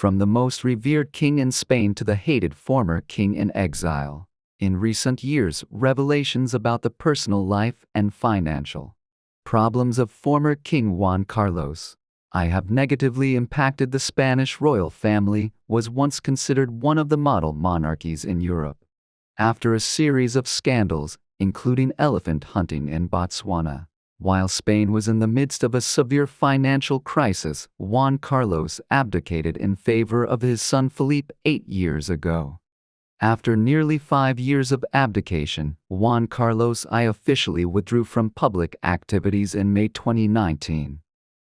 From the most revered king in Spain to the hated former king in exile. In recent years, revelations about the personal life and financial problems of former King Juan Carlos I have negatively impacted the Spanish royal family, was once considered one of the model monarchies in Europe. After a series of scandals, including elephant hunting in Botswana, while Spain was in the midst of a severe financial crisis, Juan Carlos abdicated in favor of his son Felipe 8 years ago. After nearly 5 years of abdication, Juan Carlos I officially withdrew from public activities in May 2019.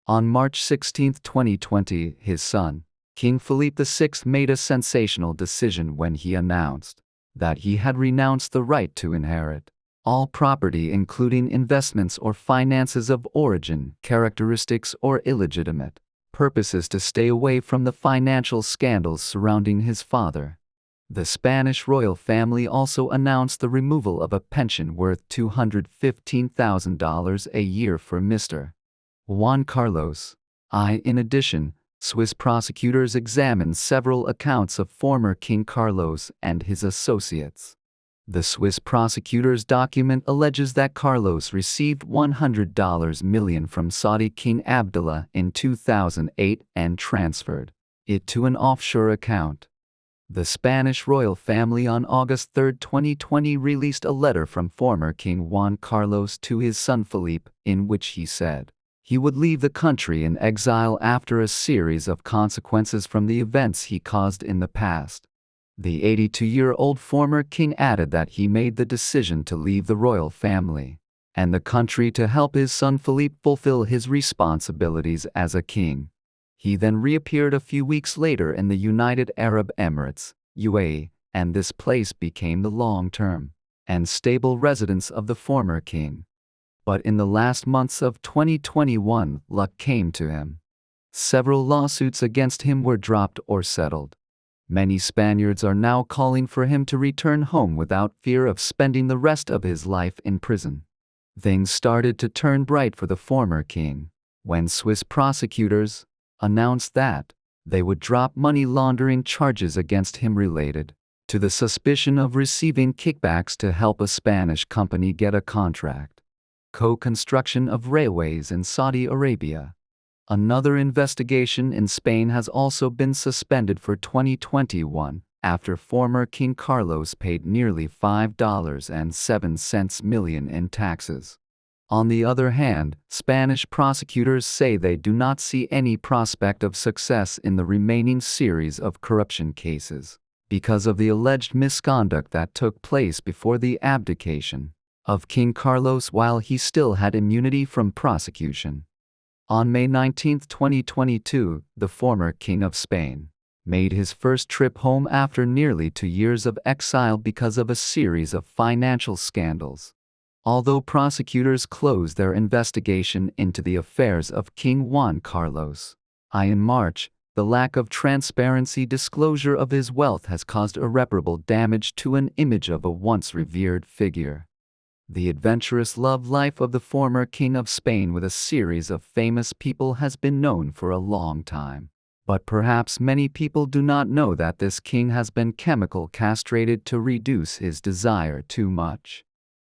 On March 16, 2020, his son, King Felipe VI, made a sensational decision when he announced that he had renounced the right to inherit all property, including investments or finances of origin, characteristics, or illegitimate purposes, to stay away from the financial scandals surrounding his father. The Spanish royal family also announced the removal of a pension worth $215,000 a year for Mr. Juan Carlos I. In addition, Swiss prosecutors examined several accounts of former King Carlos and his associates. The Swiss prosecutors' document alleges that Carlos received $100 million from Saudi King Abdullah in 2008 and transferred it to an offshore account. The Spanish royal family on August 3, 2020 released a letter from former King Juan Carlos to his son Felipe, in which he said he would leave the country in exile after a series of consequences from the events he caused in the past. The 82-year-old former king added that he made the decision to leave the royal family and the country to help his son Felipe fulfill his responsibilities as a king. He then reappeared a few weeks later in the United Arab Emirates, UAE, and this place became the long-term and stable residence of the former king. But in the last months of 2021, luck came to him. Several lawsuits against him were dropped or settled. Many Spaniards are now calling for him to return home without fear of spending the rest of his life in prison. Things started to turn bright for the former king when Swiss prosecutors announced that they would drop money laundering charges against him related to the suspicion of receiving kickbacks to help a Spanish company get a contract co-construction of railways in Saudi Arabia. Another investigation in Spain has also been suspended for 2021 after former King Carlos paid nearly $5.07 million in taxes. On the other hand, Spanish prosecutors say they do not see any prospect of success in the remaining series of corruption cases because of the alleged misconduct that took place before the abdication of King Carlos while he still had immunity from prosecution. On May 19, 2022, the former King of Spain made his first trip home after nearly 2 years of exile because of a series of financial scandals. Although prosecutors closed their investigation into the affairs of King Juan Carlos I in March, the lack of transparency disclosure of his wealth has caused irreparable damage to an image of a once revered figure. The adventurous love life of the former King of Spain with a series of famous people has been known for a long time. But perhaps many people do not know that this king has been chemical castrated to reduce his desire too much.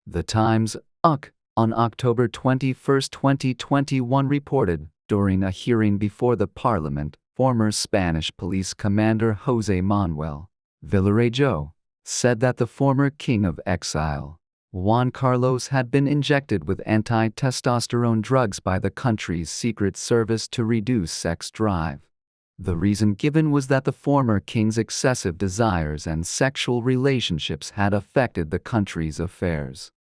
The Times, on October 21, 2021 reported, during a hearing before the parliament, former Spanish police commander José Manuel Villarejo said that the former king of exile, Juan Carlos, had been injected with anti-testosterone drugs by the country's secret service to reduce sex drive. The reason given was that the former king's excessive desires and sexual relationships had affected the country's affairs.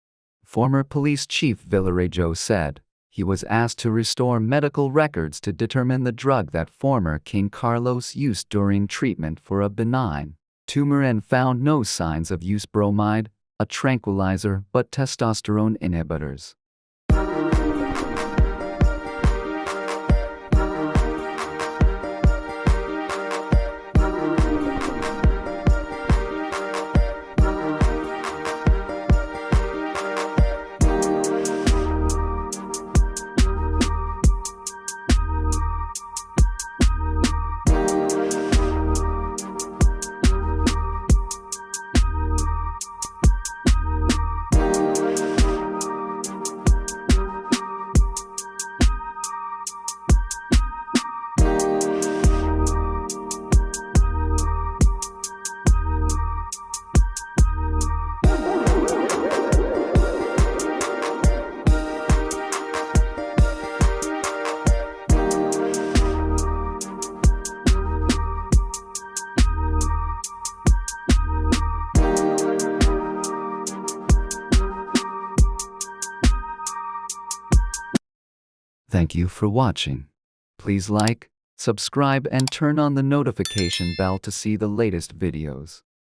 Former police chief Villarejo said he was asked to restore medical records to determine the drug that former King Carlos used during treatment for a benign tumor and found no signs of use bromide, a tranquilizer, but testosterone inhibitors. Thank you for watching. Please like, subscribe and turn on the notification bell to see the latest videos.